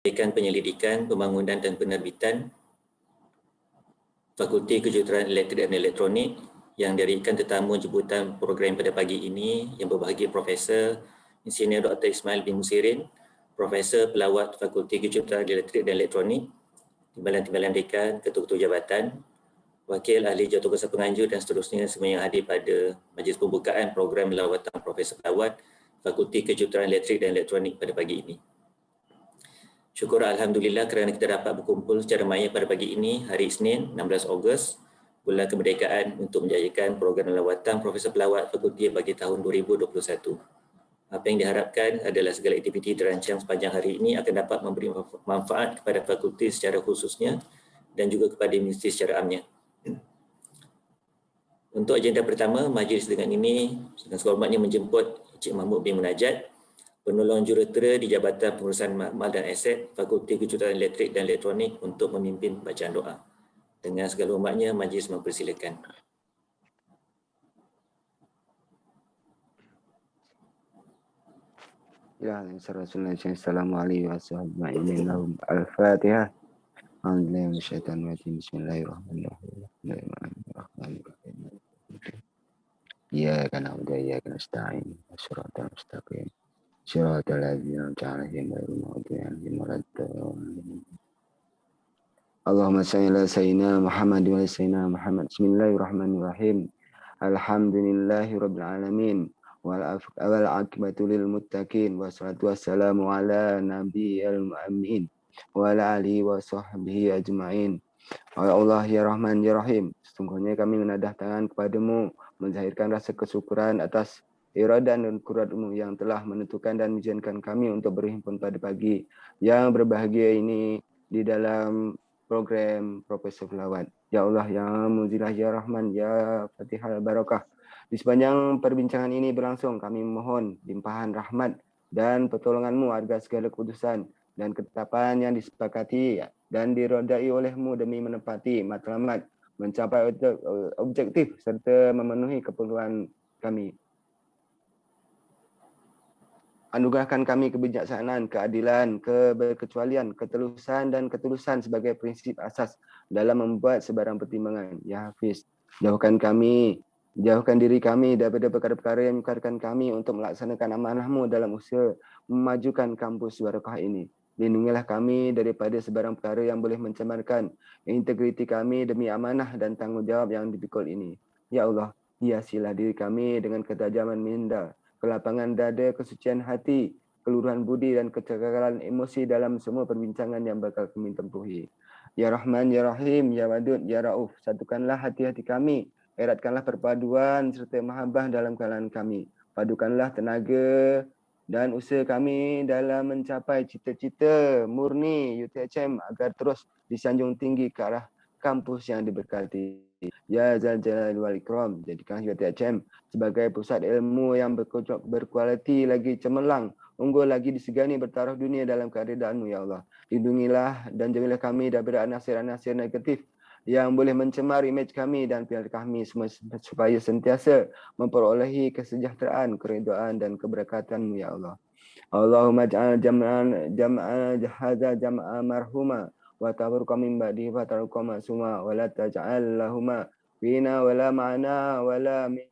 Penyelidikan, Pembangunan dan Penerbitan Fakulti Kejuruteraan Elektrik dan Elektronik yang dirikan tetamu jemputan program pada pagi ini yang berbahagia Profesor Insinyur Dr. Ismail bin Musirin, Profesor Pelawat Fakulti Kejuruteraan Elektrik dan Elektronik, Timbalan-Timbalan Dekan, Ketua-Ketua Jabatan, Wakil Ahli Jawatankuasa Penganjur dan seterusnya semua yang hadir pada majlis pembukaan program lawatan Profesor Pelawat Fakulti Kejuruteraan Elektrik dan Elektronik pada pagi ini. Syukur Alhamdulillah kerana kita dapat berkumpul secara maya pada pagi ini, hari Isnin 16 Ogos, Bulan Kemerdekaan untuk menjayakan program lawatan Profesor Pelawat Fakulti bagi tahun 2021. Apa yang diharapkan adalah segala aktiviti dirancang sepanjang hari ini akan dapat memberi manfaat kepada fakulti secara khususnya dan juga kepada universiti secara amnya. Untuk agenda pertama, majlis dengan ini dengan sehormatnya menjemput Encik Mahmud bin Munajat, Penolong Jurutera di Jabatan Pengurusan Makmal dan Aset Fakulti Kejuruteraan Elektrik dan Elektronik untuk memimpin bacaan doa. Dengan segala hormatnya, majlis mempersilakan. Ya, Assalamualaikum warahmatullahi wabarakatuh. Al-Fatihah. Bismillahirrahmanirrahim. Iyyaka na'budu wa iyyaka nasta'in. Shiratal mustaqim. Shiratal ladzina an'amta 'alaihim ghairil maghdubi 'alaihim waladdallin. Allahumma shalli ala sayyidina Muhammad wa ala sayyidina Muhammad. Bismillahirrahmanirrahim. Alhamdulillahirabbil alamin. Wal aqibatu lil muttaqin wassalatu wassalamu ala nabiyil mu'min wa ala alihi wa sahbihi ajma'in. Ya Allah ya Rahman ya Rahim, sesungguhnya kami menadah tangan kepadamu menzahirkan rasa kesyukuran atas iradah dan qudratmu yang telah menentukan dan mengizinkan kami untuk berhimpun pada pagi yang berbahagia ini di dalam program Profesor Pelawat. Ya Allah ya Muzilah ya Rahman ya Fatihal Barakah. Di sepanjang perbincangan ini berlangsung, kami mohon limpahan rahmat dan pertolonganmu agar segala keputusan dan ketetapan yang disepakati dan dirodai olehmu demi menepati matlamat, mencapai objektif serta memenuhi keperluan kami. Anugerahkan kami kebijaksanaan, keadilan, keberkecualian, ketulusan dan ketulusan sebagai prinsip asas dalam membuat sebarang pertimbangan. Ya Hafiz, jauhkan diri kami daripada perkara-perkara yang menyukarkan kami untuk melaksanakan amanahmu dalam usaha memajukan kampus Barakah ini. Lindungilah kami daripada sebarang perkara yang boleh mencemarkan integriti kami demi amanah dan tanggungjawab yang dipikul ini. Ya Allah, hiasilah diri kami dengan ketajaman minda, kelapangan dada, kesucian hati, keluruhan budi dan kecekalan emosi dalam semua perbincangan yang bakal kami tempuhi. Ya Rahman, Ya Rahim, Ya Wadud, Ya Rauf, satukanlah hati-hati kami, eratkanlah perpaduan serta mahabbah dalam kalangan kami. Padukanlah tenaga dan usaha kami dalam mencapai cita-cita murni UTHM agar terus disanjung tinggi ke arah kampus yang diberkati. Ya Zal Jalal wal Ikram, jadikan UTHM sebagai pusat ilmu yang berkualiti lagi cemerlang, unggul lagi disegani bertaruh dunia dalam keridaan-Mu ya Allah. Lindungilah dan jauhilah kami daripada anasir-anasir negatif yang boleh mencemar imej kami dan pihak kami supaya sentiasa memperolehi kesejahteraan, keridaan dan keberkatan-Mu ya Allah. Allahumma ja'al jam'an hadza jam'a marhuma wa tabarruka min ba'di wa taruka ma'suma wa la taj'al lahuma fina wa la ma'ana wa la min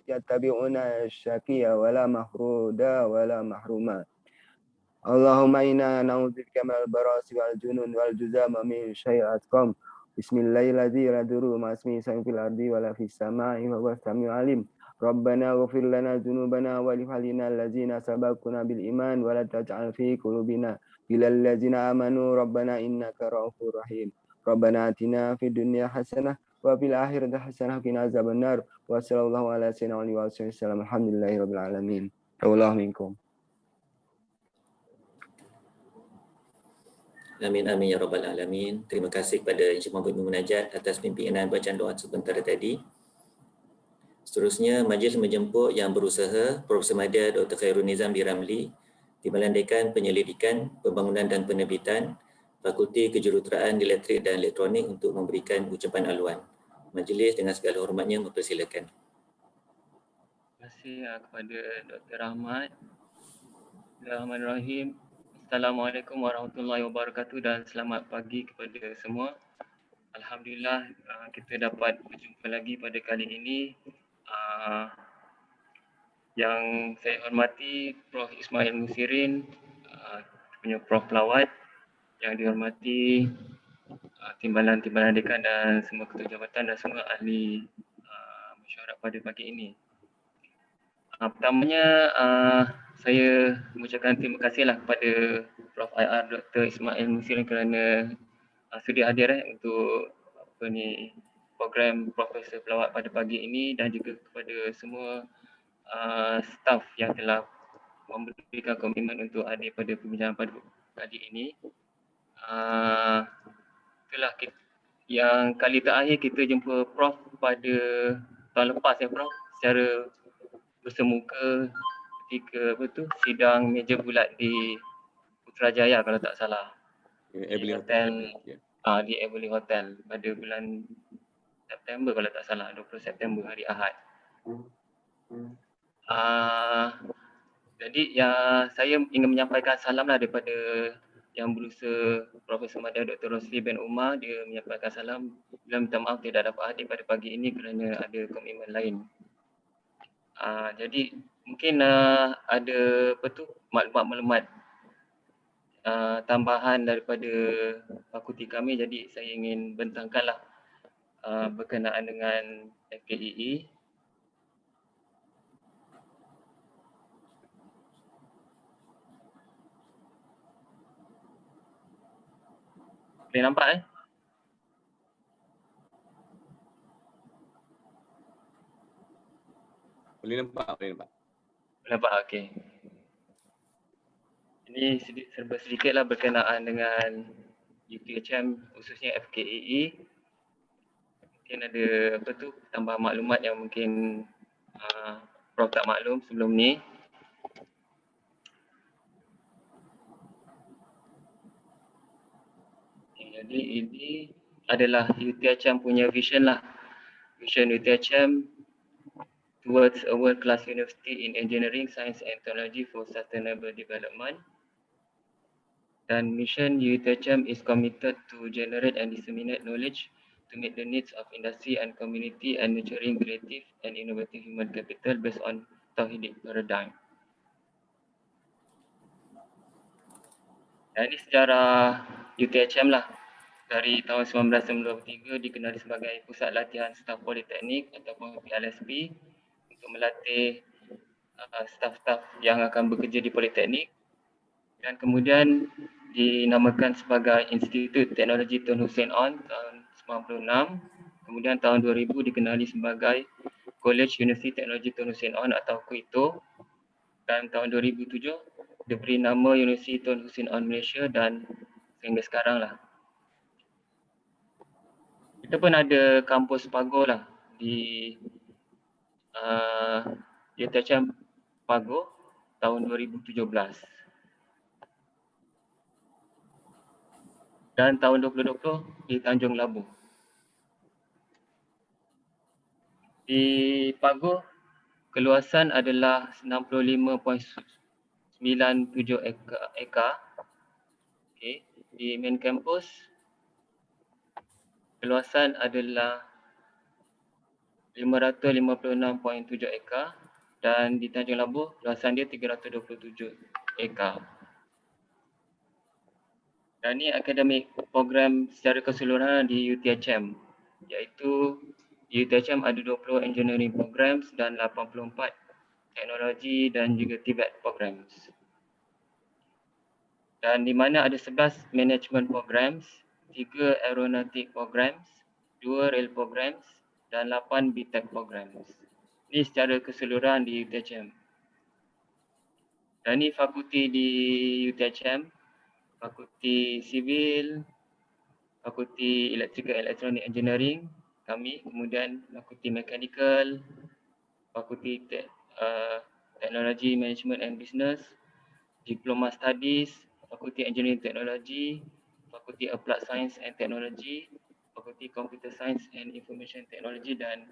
yattabi'una syaqiya wa la mahruda wa la mahruma. Allahumma inna na'udzubika minal barasi wal junun wal juzama min syai'at qam. Bismillahirrahmanirrahim. La duru ma'asmi sa'in fil ardi wa la fis sama'i wa huwa samiul alim. Rabbana ghfir lana dzunubana wa li walidina allazina sabaquna bil iman wa la taj'al fi qulubina ghillal ladzina amanu rabbana innaka ra'ufur rahim. Rabbana atina fid dunya hasanah wa fil akhirati hasanah wa qina azabannar. Wa sallallahu ala sayyidina wa sallam. Alhamdulillahirabbil alamin. Wallahu minkum. Amin amin ya rabbal alamin. Terima kasih kepada Encik Mahmud bin Munajat atas pimpinan bacaan doa sebentar tadi. Seterusnya, majlis menjemput yang berusaha Profesor Madya Dr. Khairul Nizam di Ramli, Timbalan Dekan Penyelidikan, Pembangunan dan Penerbitan Fakulti Kejuruteraan Elektrik dan Elektronik untuk memberikan ucapan aluan. Majlis dengan segala hormatnya mempersilakan. Terima kasih kepada Dr. Rahmat. Bismillahirrahmanirrahim. Assalamualaikum warahmatullahi wabarakatuh dan selamat pagi kepada semua. Alhamdulillah kita dapat berjumpa lagi pada kali ini. Yang saya hormati Prof Ismail Musirin, punya Prof Pelawat, yang dihormati timbalan-timbalan dekan dan semua ketua jabatan dan semua ahli mesyuarat pada pagi ini. Pertamanya saya mengucapkan terima kasihlah kepada Prof IR Dr. Ismail Musirin kerana sudi hadir untuk program Profesor Pelawat pada pagi ini, dan juga kepada semua staf yang telah memberikan komitmen untuk hadir pada perbincangan pada pagi ini. Itulah yang kali terakhir kita jumpa Prof pada tahun lepas ya Prof, secara bersemuka ketika sidang meja bulat di Putrajaya kalau tak salah. Di hotel di Everly Hotel pada bulan September kalau tak salah, 20 September hari Ahad. Jadi saya ingin menyampaikan salam daripada Yang Berusaha Profesor Madya Dr. Rosli bin Umar. Dia menyampaikan salam, beliau minta maaf tidak dapat hadir pada pagi ini kerana ada komitmen lain. Jadi mungkin ada maklumat-maklumat tambahan daripada fakulti kami, jadi saya ingin bentangkanlah berkenaan dengan FKEE. Boleh nampak Boleh nampak. Boleh nampak, okey. Ini serba sedikitlah berkenaan dengan UTHM khususnya FKEE. Mungkin ada tambahan maklumat yang mungkin Prof tak maklum sebelum ni. Jadi ini adalah UTHM punya vision lah. Vision UTHM towards a world-class university in engineering, science and technology for sustainable development. Dan mission UTHM is committed to generate and disseminate knowledge to meet the needs of industry and community and nurturing creative and innovative human capital based on Tauhidic paradigm. Dan ini sejarah UTHM lah. Dari tahun 1993 dikenali sebagai Pusat Latihan Staf Politeknik ataupun PLSP untuk melatih staf-staf yang akan bekerja di Politeknik, dan kemudian dinamakan sebagai Institut Teknologi Tun Hussein On tahun 96. Kemudian tahun 2000 dikenali sebagai College University Teknologi Tun Hussein On atau KUITO, dan tahun 2007 diberi nama University Tun Hussein On Malaysia, dan sehingga sekarang lah. Kita pun ada kampus Pagoh lah di UTHM Pagoh tahun 2017. Dan tahun 2020 di Tanjung Labu. Di Pagoh, keluasan adalah 65.97 ekar. Okay. Di main campus, keluasan adalah 556.7 ekar, dan di Tanjung Labu keluasan dia 327 ekar. Dan ini akademik program secara keseluruhan di UTHM, iaitu UTHM ada 20 engineering programs dan 84 teknologi dan juga TVET programs. Dan di mana ada 11 management programs, 3 aeronautic programs, 2 rail programs dan 8 BTEC programs. Ini secara keseluruhan di UTHM. Dan ini fakulti di UTHM, Fakulti Sivil, Fakulti Electrical Electronic Engineering kami, kemudian Fakulti Mechanical, Fakulti Teknologi Management and Business, Diploma Studies, Fakulti Engineering Technology, Fakulti Applied Science and Technology, Fakulti Computer Science and Information Technology, dan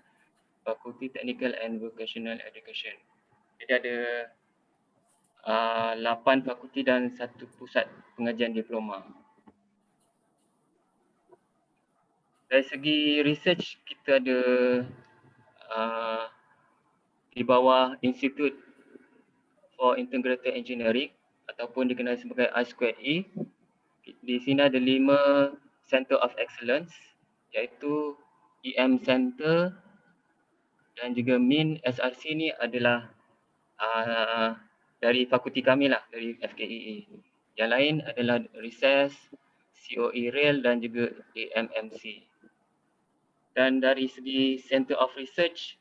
Fakulti Technical and Vocational Education. Jadi ada 8 fakulti dan 1 pusat pengajian diploma. Dari segi research, kita ada di bawah Institute for Integrated Engineering ataupun dikenali sebagai I2E. Di sini ada 5 Center of Excellence, iaitu EM Center dan juga MIN SRC ni adalah dari fakulti kami lah, dari FKEE. Yang lain adalah Research, COE Rail dan juga AMMC. Dan dari segi Center of Research,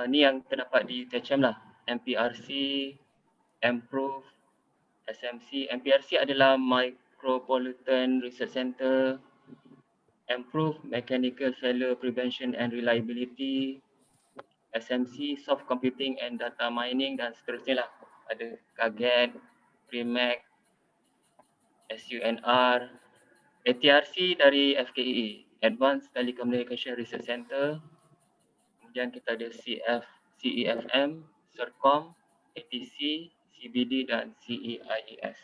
ni yang terdapat di THM lah, MPRC, MPROVE, SMC. MPRC adalah Micropollutant Research Center, MPROVE, Mechanical Failure Prevention and Reliability, SMC, Soft Computing and Data Mining dan seterusnya lah. Ada KAGET, PRIMAC, SUNR, ATRC dari FKEE, Advanced Telecommunication Research Center. Kemudian kita ada CEFM, SERCOM, ATC, CBD dan CEIES.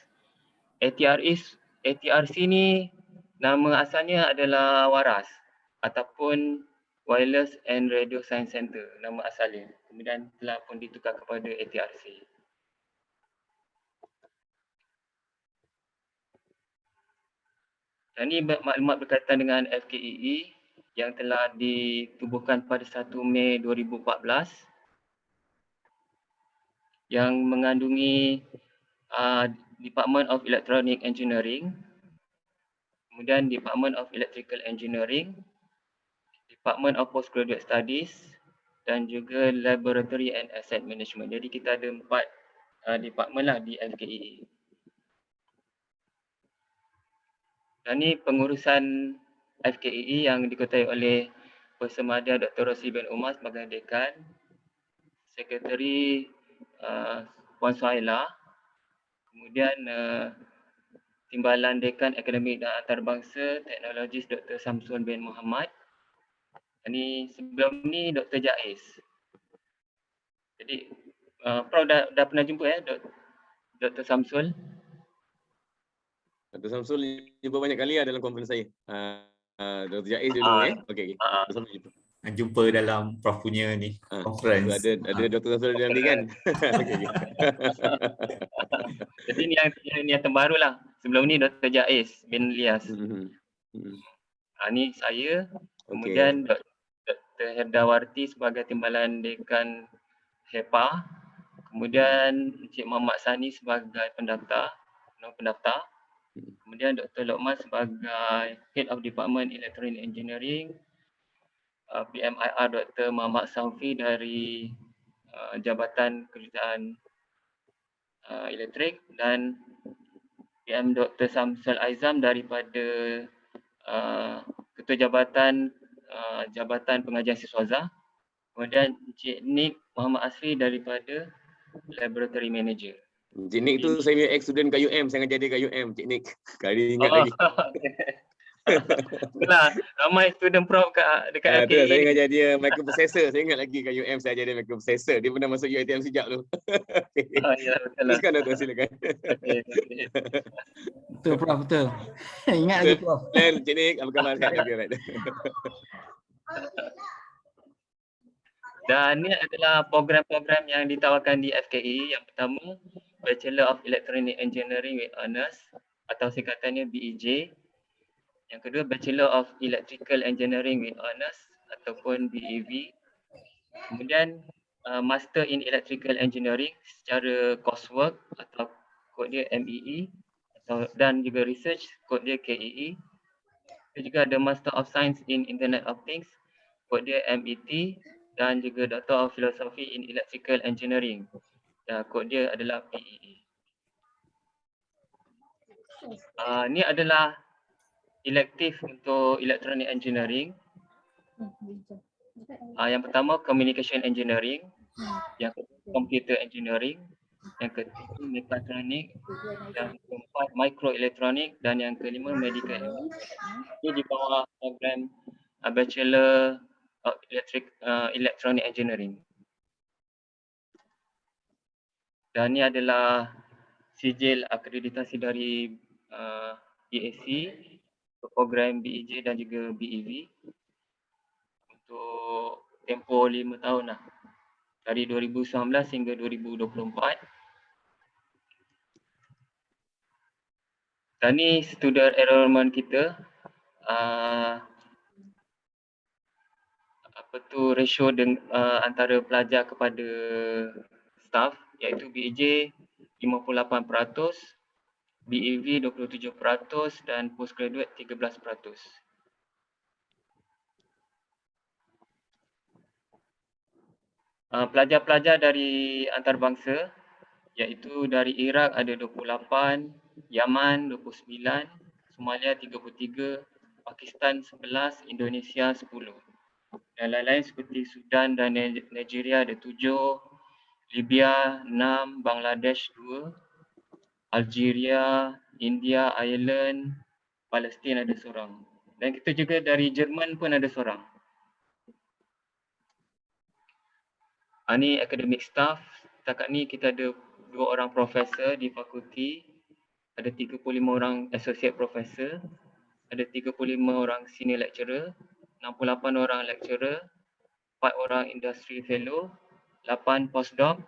ATRC ni nama asalnya adalah WARAS ataupun Wireless and Radio Science Center, nama asalnya. Kemudian telah pun ditukar kepada ATRC. Dan ini maklumat berkaitan dengan FKEE yang telah ditubuhkan pada 1 Mei 2014 yang mengandungi Department of Electronic Engineering, kemudian Department of Electrical Engineering, Department of Postgraduate Studies dan juga Laboratory and Asset Management. Jadi kita ada 4 department lah di FKEE. Dan ini pengurusan FKEE yang diketuai oleh Persemada Dr. Rosli bin Umar sebagai Dekan, Sekretari Puan Suhaila, kemudian Timbalan Dekan Akademik dan Antarabangsa Teknologis Dr. Samsul bin Muhammad. Ini sebelum ni Dr. Jaiz. Jadi Prof dah pernah jumpa Dr. Samsul? Dr. Samsul jumpa banyak kali dalam konferensi saya. Dr. Jaiz dulu Okey. Dr. Samsul jumpa dalam Prof punya ni conference. Ada Dr. Samsul dalam ni kan. Okay. Jadi ni yang terbaru lah. Sebelum ni Dr. Jaiz bin Ilyas. Ni saya. Kemudian Dr. Herdawarti sebagai Timbalan Dekan HEPA. Kemudian Encik Muhammad Sani sebagai pendaftar. Kemudian Dr. Lokman sebagai Head of Department Electronic Engineering. PMIR Dr. Muhammad Saufi dari Jabatan Kejuruteraan Elektrik dan PM Dr. Samsul Aizam daripada Ketua Jabatan Pengajian Siswaza. Kemudian Encik Nick Muhammad Asri daripada Laboratory Manager. Cik Nick tu saya punya ex-student kat UM, saya ngajar dia kat UM, Cik Nick. Kali ingat lagi. Itulah, ramai student Prof dekat FKEE. Saya ngajar dia microprocessor, saya ingat lagi kat UM saya ajar dia microprocessor. Dia pernah masuk UiTM sejak tu. Ya, betul lah. Teruskan Dr. silakan. Betul Prof, betul. Ingat lagi Prof. Dan Cik Nick, apa khabar? Dan ini adalah program-program yang ditawarkan di FKEE. Yang pertama, Bachelor of Electronic Engineering with Honours atau singkatannya BEJ. Yang kedua, Bachelor of Electrical Engineering with Honours ataupun BEV. Kemudian Master in Electrical Engineering secara coursework atau kod dia MEE dan juga Research kod dia KEE. Kita juga ada Master of Science in Internet of Things kod dia MET dan juga Doctor of Philosophy in Electrical Engineering. Kod dia adalah PEE. Ini adalah elektif untuk Electronic Engineering. Yang pertama Communication Engineering, yang kedua Computer Engineering, yang ketiga Mechatronic, yang keempat Microelectronic dan yang kelima Medical. Ini di bawah program Bachelor of Electronic Engineering. Dan ini adalah sijil akreditasi dari EAC untuk program BEJ dan juga BEV untuk tempoh 5 tahun lah, dari 2019 hingga 2024. Dan ni student enrollment kita, ratio antara pelajar kepada staff, iaitu BEJ 58%, BEV 27% dan postgraduate 13%. Pelajar-pelajar dari antarabangsa, iaitu dari Iraq ada 28, Yaman 29, Somalia 33, Pakistan 11, Indonesia 10. Dan lain-lain seperti Sudan dan Nigeria ada 7, Libya 6, Bangladesh 2, Algeria, India, Ireland, Palestin ada seorang. Dan kita juga dari Jerman pun ada seorang. Ini academic staff. Setakat ni kita ada 2 orang profesor di fakulti, ada 35 orang associate professor, ada 35 orang senior lecturer, 68 orang lecturer, 4 orang industry fellow, 8 postdoc,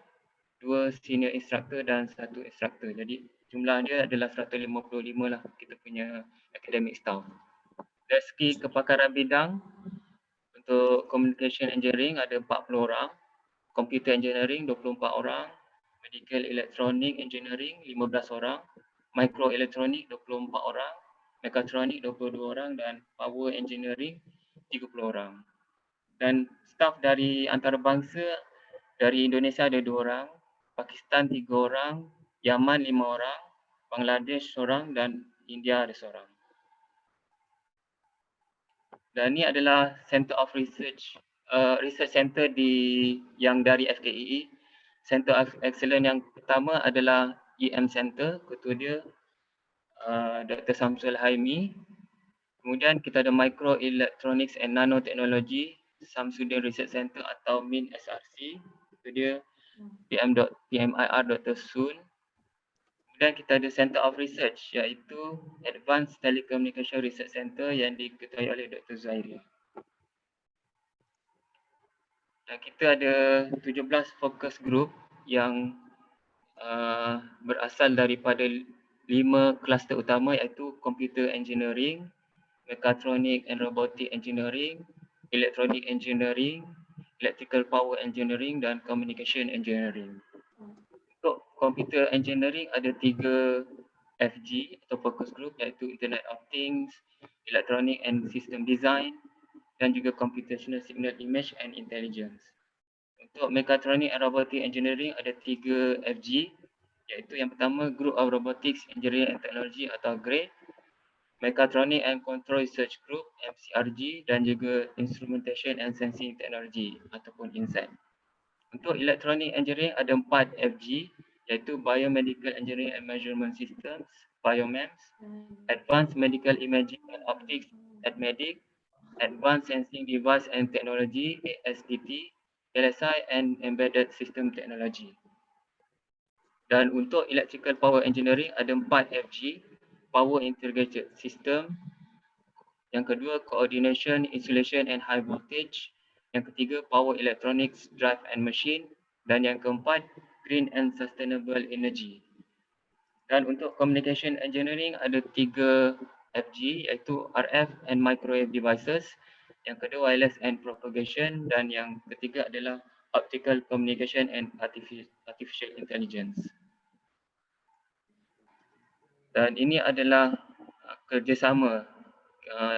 2 senior instructor dan 1 instructor. Jadi jumlah dia adalah 155 lah kita punya academic staff. Dari segi kepakaran bidang, untuk communication engineering ada 40 orang, computer engineering 24 orang, medical electronic engineering 15 orang, microelectronic 24 orang, mechatronic 22 orang dan power engineering 30 orang. Dan staf dari antarabangsa, dari Indonesia ada 2 orang, Pakistan 3 orang, Yaman 5 orang, Bangladesh seorang dan India ada seorang. Dan ini adalah Center of Research, research center yang dari FKEE. Center of Excellence yang pertama adalah EM Center, ketua dia Dr. Samsul Haimi. Kemudian kita ada Microelectronics and Nanotechnology Samsudin Research Center atau MIN SRC, ketua dia PMIR Dr. Sun. Kemudian kita ada Center of Research iaitu Advanced Telecommunication Research Center yang diketuai oleh Dr. Zairi. Dan kita ada 17 focus group yang berasal daripada 5 kluster utama iaitu Computer Engineering, Mechatronic and Robotic Engineering, Electronic Engineering, Electrical Power Engineering dan Communication Engineering. Untuk Computer Engineering ada 3 FG atau focus group iaitu Internet of Things, Electronic and System Design dan juga Computational Signal Image and Intelligence. Untuk Mechatronic and Robotic Engineering ada 3 FG iaitu yang pertama Group of Robotics Engineering and Technology atau GRE, Mechatronic and Control Research Group MCRG dan juga Instrumentation and Sensing Technology ataupun INSET. Untuk Electronic Engineering ada 4 FG iaitu Biomedical Engineering and Measurement Systems, BioMEMS, Advanced Medical Imaging and Optics, ADMEDIC, Advanced Sensing Device and Technology, ASDT, LSI and Embedded System Technology. Dan untuk Electrical Power Engineering ada 4 FG, Power Integrated System, yang kedua Coordination, Insulation and High Voltage, yang ketiga Power Electronics, Drive and Machine dan yang keempat Green and Sustainable Energy. Dan untuk Communication Engineering ada 3 FG iaitu RF and Microwave Devices, yang kedua Wireless and Propagation dan yang ketiga adalah Optical Communication and Artificial Intelligence. Dan ini adalah kerjasama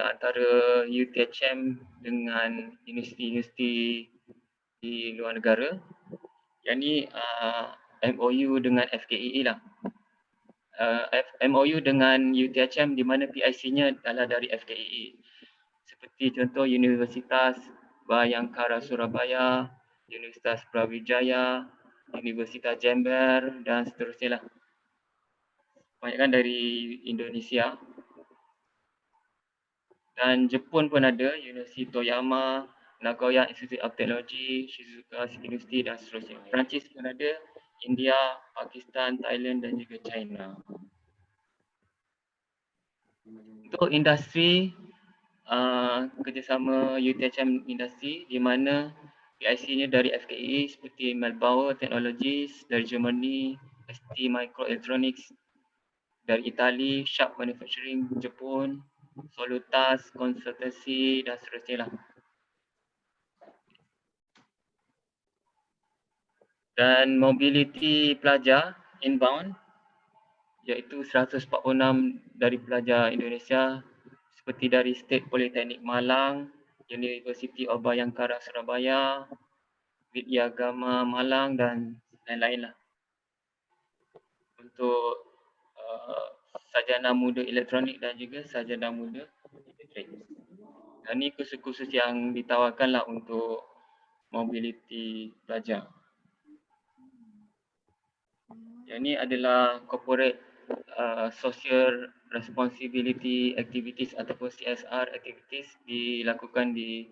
antara UTHM dengan universiti-universiti di luar negara. Yang ni MOU dengan FKEE lah. MOU dengan UTHM di mana PIC-nya adalah dari FKEE. Seperti contoh Universitas Bayangkara Surabaya, Universitas Brawijaya, Universitas Jember dan seterusnya lah. Kebanyakan dari Indonesia. Dan Jepun pun ada, Universiti Toyama, Nagoya Institute of Technology, Shizuoka University dan seterusnya. Perancis pun ada, India, Pakistan, Thailand dan juga China. Untuk industri, kerjasama UTHM industri di mana PIC-nya dari FKE seperti Melbauer Technologies dari Germany, ST Microelectronics dari Itali, Sharp Manufacturing Jepun, Solutas Konsultasi dan seterusnya lah. Dan mobility pelajar inbound iaitu 146 dari pelajar Indonesia seperti dari State Polytechnic Malang, University of Bayangkara Surabaya, Vidya Agama Malang dan lain-lain lah. Untuk sarjana muda elektronik dan juga sarjana muda elektrik. Dan ini kursus-kursus yang ditawarkan lah untuk mobility pelajar. Yang ini adalah corporate social responsibility activities ataupun CSR activities dilakukan di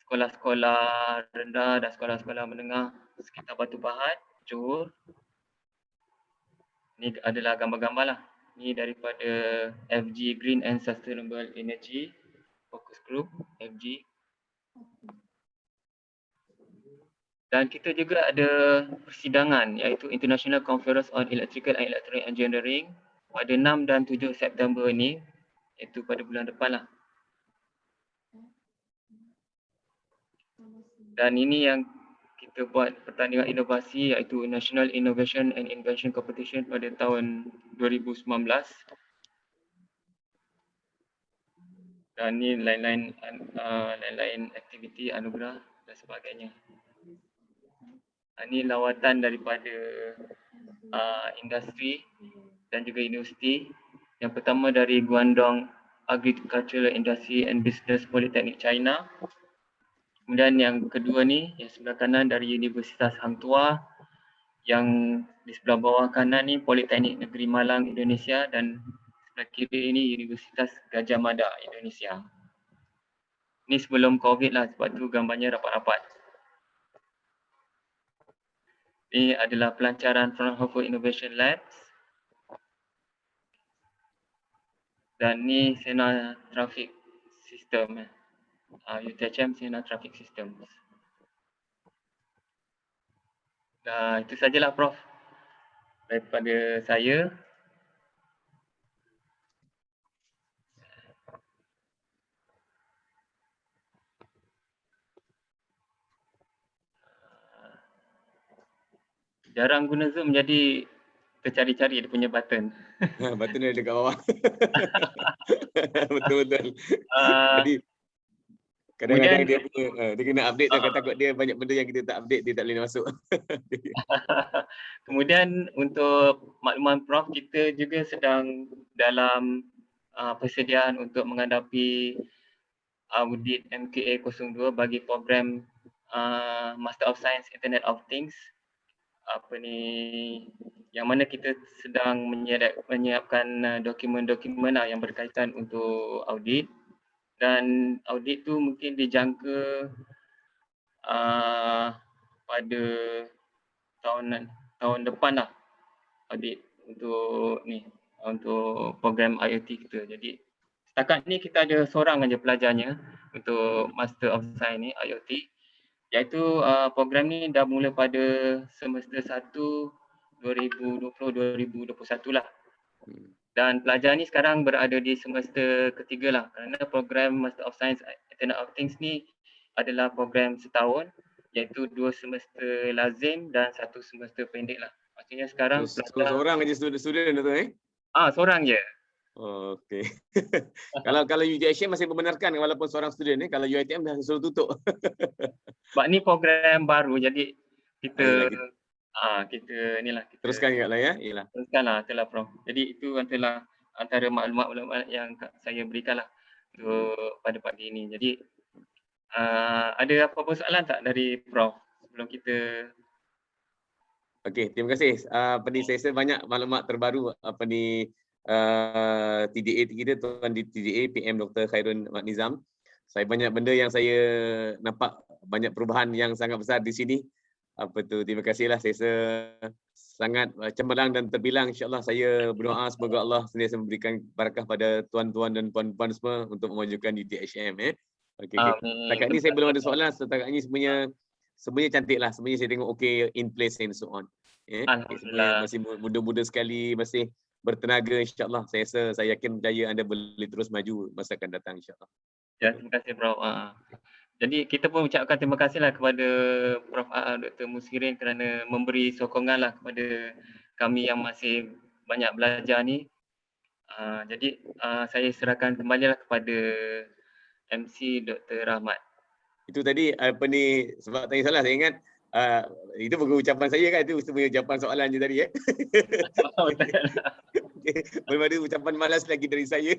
sekolah-sekolah rendah dan sekolah-sekolah menengah sekitar Batu Pahat, Johor. Ini adalah gambar-gambar lah. Ini daripada FG Green and Sustainable Energy Focus Group, FG. Dan kita juga ada persidangan iaitu International Conference on Electrical and Electronic Engineering pada 6 dan 7 September ini, iaitu pada bulan depan lah. Dan ini yang kita buat pertandingan inovasi iaitu National Innovation and Invention Competition pada tahun 2019. Dan ini lain-lain aktiviti anugerah dan sebagainya. Ini lawatan daripada industri dan juga universiti. Yang pertama dari Guangdong Agricultural Industry and Business Polytechnic China. Kemudian yang kedua ni, yang sebelah kanan dari Universitas Hang Tuah. Yang di sebelah bawah kanan ni Politeknik Negeri Malang Indonesia dan sebelah kiri ini Universitas Gajah Mada Indonesia. Ini sebelum COVID lah, sebab tu gambarnya rapat-rapat. Ini adalah pelancaran Fraunhofer Innovation Labs. Dan ni Sena Traffic System. UTHM Sena Traffic System. Itu sajalah Prof. Daripada saya. Jarang guna Zoom jadi tercari-cari dia punya button. Button ada dekat bawah. Betul-betul. Jadi kadang-kadang dia kena update lah, takut dia banyak benda yang kita tak update, dia tak boleh masuk. Kemudian untuk makluman Prof, kita juga sedang dalam persediaan untuk menghadapi audit MKA 02 bagi program Master of Science Internet of Things. Yang mana kita sedang menyiapkan dokumen-dokumen yang berkaitan untuk audit. Dan audit tu mungkin dijangka pada tahun depan lah, audit untuk program IoT kita. Jadi setakat ni kita ada seorang aja pelajarnya untuk Master of Science ni IoT, iaitu program ni dah mula pada semester 1 2020-2021 lah. Dan pelajar ni sekarang berada di semester ketiga lah, kerana program Master of Science Internet of Things ni adalah program setahun, iaitu 2 semester lazim dan 1 semester pendek lah. Maksudnya sekarang seorang aja student tu seorang je. Oh, okey. Kalau UTHM masih membenarkan walaupun seorang student kalau UiTM dah suruh tutup. Sebab ni program baru, jadi kita kita teruskan juga lah ya. Teruskanlah, itulah Prof. Jadi itu adalah antara maklumat-maklumat yang saya berikan lah untuk pada pagi ini. Jadi ada apa-apa soalan tak dari Prof sebelum kita? Okey, terima kasih. Saya rasa banyak maklumat terbaru TDA kita, Tuan di TDA PM Dr. Khairun Ahmad Nizam. Saya banyak benda yang saya nampak, banyak perubahan yang sangat besar di sini. Terima kasihlah, saya rasa sangat cemerlang dan terbilang. InsyaAllah saya berdoa semoga Allah sentiasa memberikan barakah pada tuan-tuan dan puan-puan semua untuk memajukan UTHM. Okey. Setakat ni saya belum ada soalan. Setakat ni semuanya cantik lah. Semuanya saya tengok okay, in place and so on. Semuanya masih muda-muda sekali, masih bertenaga, insyaAllah. Saya yakin percaya anda boleh terus maju masa akan datang, insyaAllah. Ya, terima kasih Prof. Jadi kita pun ucapkan terima kasihlah kepada Prof. Dr. Musirin kerana memberi sokonganlah kepada kami yang masih banyak belajar ni. Jadi saya serahkan kembalilah kepada MC Dr. Rahmat. Itu tadi apa ni, sebab tanya soalan saya ingat itu bukan ucapan saya kan, itu semua jawapan soalan je tadi Belum ada ucapan malas lagi dari saya.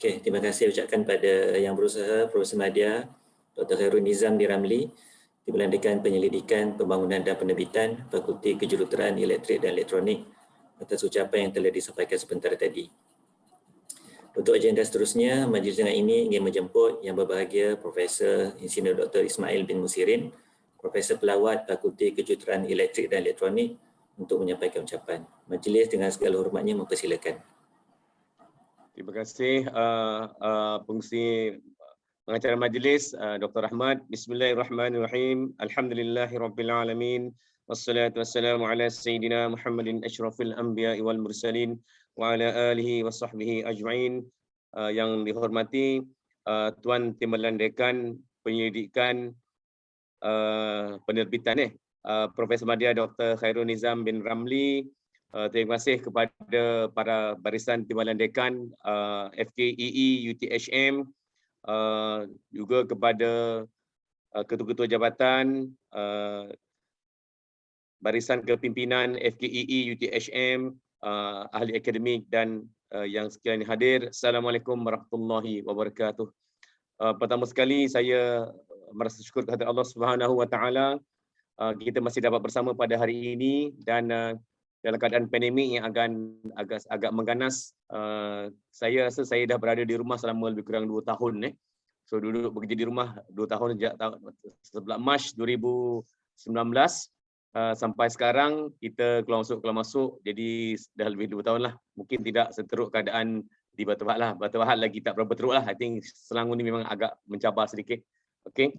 Okey, terima kasih ucapkan pada yang berusaha, Profesor Madya, Dr. Khairul Nizam di Ramli, Timbalan Dekan Penyelidikan, Pembangunan dan Penerbitan, Fakulti Kejuruteraan Elektrik dan Elektronik atas ucapan yang telah disampaikan sebentar tadi. Untuk agenda seterusnya, majlis dengan ini ingin menjemput Yang Berbahagia Profesor Insinyur Dr. Ismail bin Musirin, Profesor Pelawat Fakulti Kejuruteraan Elektrik dan Elektronik untuk menyampaikan ucapan. Majlis dengan segala hormatnya mempersilakan. Terima kasih pengurusi pengacara majlis Dr. Rahmat. Bismillahirrahmanirrahim. Alhamdulillahirabbil wassalatu wassalamu ala sayyidina Muhammadin asyrafil anbiya'i wal mursalin wa ala alihi wa sahbihi ajma'in. Yang dihormati Tuan Timbalan Dekan Penyelidikan Penerbitan Profesor Madya Dr. Khairul Nizam bin Ramli. Terima kasih kepada para barisan Timbalan Dekan FKEE UTHM, juga kepada ketua-ketua jabatan, barisan kepimpinan FKEE UTHM, ahli akademik dan yang sekalian hadir. Assalamualaikum warahmatullahi wabarakatuh. Pertama sekali saya merasa syukur kepada Allah Subhanahu wa taala kita masih dapat bersama pada hari ini, dan dalam keadaan pandemik yang agak mengganas. Saya rasa saya dah berada di rumah selama lebih kurang 2 tahun. So duduk bekerja di rumah 2 tahun sejak 11 Mac 2019 sampai sekarang kita keluar masuk, jadi dah lebih 2 tahun lah. Mungkin tidak seteruk keadaan di Batu Pahat lah. Batu Pahat lagi tak berapa teruk lah. I think Selangor ni memang agak mencabar sedikit. Okay.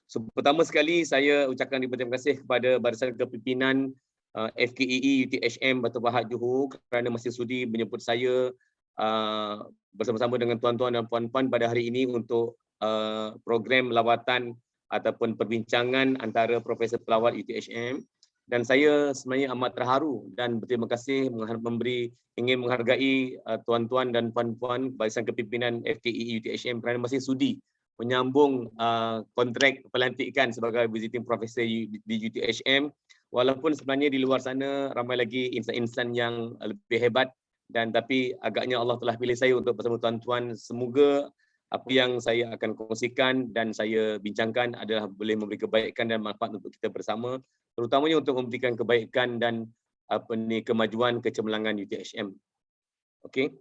So pertama sekali saya ucapkan terima kasih kepada barisan kepimpinan FKEE UTHM Batu Pahat Johor kerana masih sudi menyebut saya bersama-sama dengan tuan-tuan dan puan-puan pada hari ini untuk program lawatan ataupun perbincangan antara Profesor Pelawat UTHM. Dan saya sebenarnya amat terharu dan berterima kasih ingin menghargai tuan-tuan dan puan-puan barisan kepimpinan FKEE UTHM kerana masih sudi menyambung kontrak pelantikan sebagai visiting professor di UTHM. Walaupun sebenarnya di luar sana ramai lagi insan-insan yang lebih hebat, tapi agaknya Allah telah pilih saya untuk bersama tuan-tuan. Semoga apa yang saya akan kongsikan dan saya bincangkan adalah boleh memberi kebaikan dan manfaat untuk kita bersama, terutamanya untuk memberikan kebaikan dan kemajuan kecemerlangan UTHM. Okey.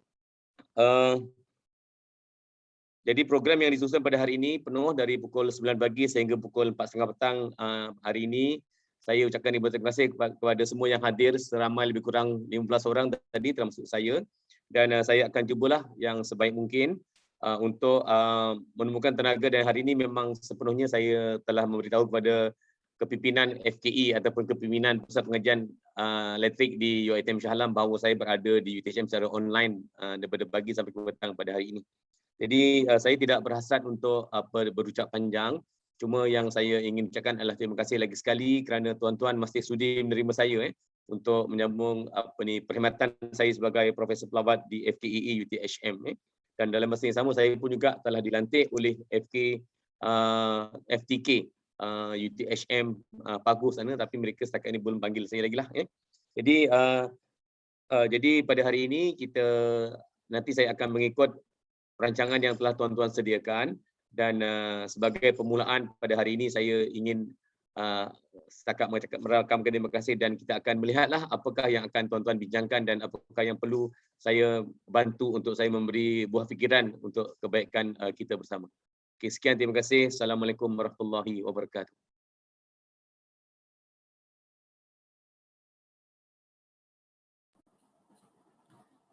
Jadi program yang disusun pada hari ini penuh dari pukul 9 pagi sehingga pukul 4.30 petang hari ini. Saya ucapkan terima kasih kepada semua yang hadir, seramai lebih kurang 15 orang tadi termasuk saya. Dan saya akan cubalah yang sebaik mungkin untuk menemukan tenaga, dan hari ini memang sepenuhnya saya telah memberitahu kepada kepimpinan FKE ataupun kepimpinan Pusat Pengajian Elektrik di UiTM Shah Alam bahawa saya berada di UTHM secara online daripada pagi sampai ke petang pada hari ini. Jadi saya tidak berhasrat untuk berucap panjang. Cuma yang saya ingin ucapkan adalah terima kasih lagi sekali kerana tuan-tuan masih sudi menerima saya untuk menyambung perkhidmatan saya sebagai Profesor Pelawat di FKEE UTHM. Dan dalam masa yang sama saya pun juga telah dilantik oleh FTK UTHM Pagu sana, tapi mereka setakat ini belum panggil saya lagi lah. Jadi pada hari ini nanti saya akan mengikut perancangan yang telah tuan-tuan sediakan. Dan sebagai permulaan pada hari ini saya ingin setakat merakamkan terima kasih, dan kita akan melihatlah apakah yang akan tuan-tuan bincangkan dan apakah yang perlu saya bantu untuk saya memberi buah fikiran untuk kebaikan kita bersama. Okey, sekian, terima kasih. Assalamualaikum warahmatullahi wabarakatuh.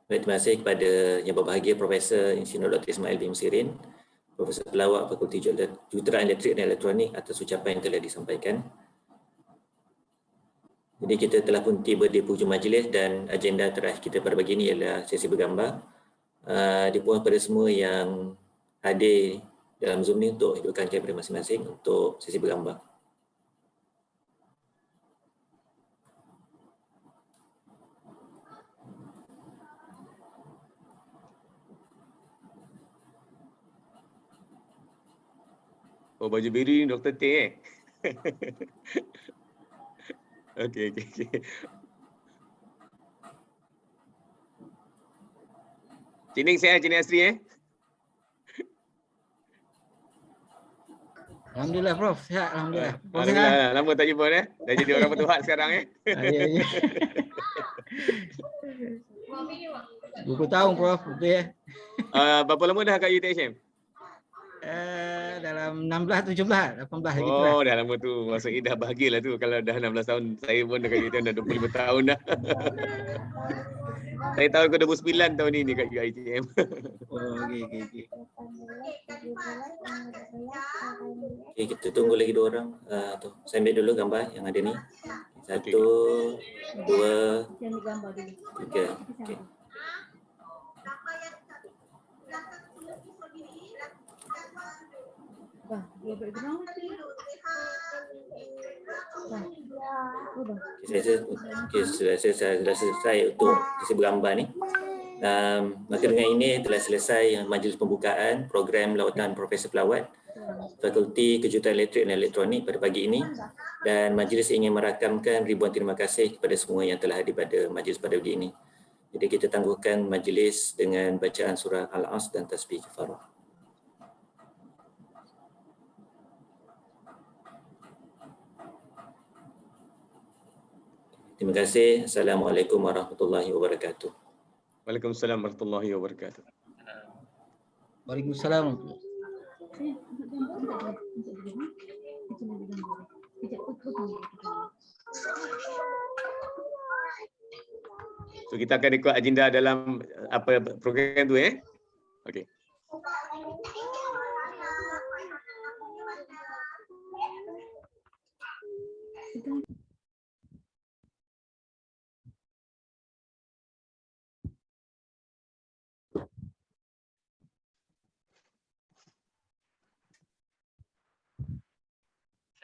Baik, terima kasih kepada yang berbahagia Profesor Insinyur Dr. Ismail bin Musirin, Profesor Pelawat Fakulti Juruteraan Elektrik dan Elektronik atas ucapan yang telah disampaikan. Jadi kita telah pun tiba di penghujung majlis dan agenda terakhir kita pada pagi ini ialah sesi bergambar. Dipohon kepada semua yang hadir dalam Zoom ni untuk hidupkan kamera masing-masing untuk sesi bergambar. Oh, baju biru ni Dr. T Okey. Cining sihat, Cining Asri Alhamdulillah Prof, sihat alhamdulillah. Prof, Alhamdulillah, lama tak jumpa Dah jadi orang bertuhat sekarang Ya. 20 tahun Prof, betul ya. Berapa lama dah kat UTHM? Dalam 16, 17, 18 gitu lah. Oh, dah lama tu. Maksudnya dah bahagialah tu kalau dah 16 tahun. Saya pun dekat UTM dah 25 tahun dah. Saya tahun ke-29 tahun ni kat UiTM. Oh, okey. Okay, kita tunggu lagi 2 orang. Saya ambil dulu gambar yang ada ni. 1, 2, 3. Okay. Sudah selesai untuk sesi bergambar ni. Maka dengan ini telah selesai majlis pembukaan program lawatan Profesor Pelawat Fakulti Kejuruteraan Elektrik dan Elektronik pada pagi ini, dan majlis ingin merakamkan ribuan terima kasih kepada semua yang telah hadir pada majlis pada pagi ini. Jadi kita tangguhkan majlis dengan bacaan surah Al-As dan tasbih kifarah. Terima kasih. Assalamualaikum warahmatullahi wabarakatuh. Waalaikumsalam warahmatullahi wabarakatuh. Waalaikumsalam. So kita akan ikut agenda dalam apa program tu Okey.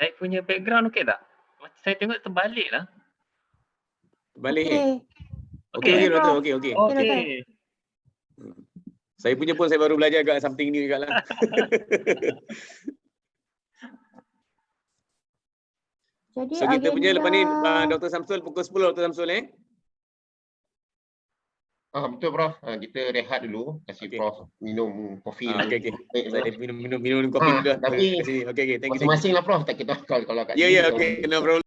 Saya punya background okey tak? Saya tengok terbalik lah. Balik Okey. Okey. Okey. Saya punya pun saya baru belajar kat something ni juga lah. Jadi So kita punya lepas ni Dr. Samsul pukul 10 Dr. Samsul Betul Prof. Kita rehat dulu, kasih Prof minum kopi dulu. Okey. Saya minum kopi dulu. Tapi Okey. Thank you. masing-masing lah Prof. Tak kita kalau kat Ya, okey. No problem.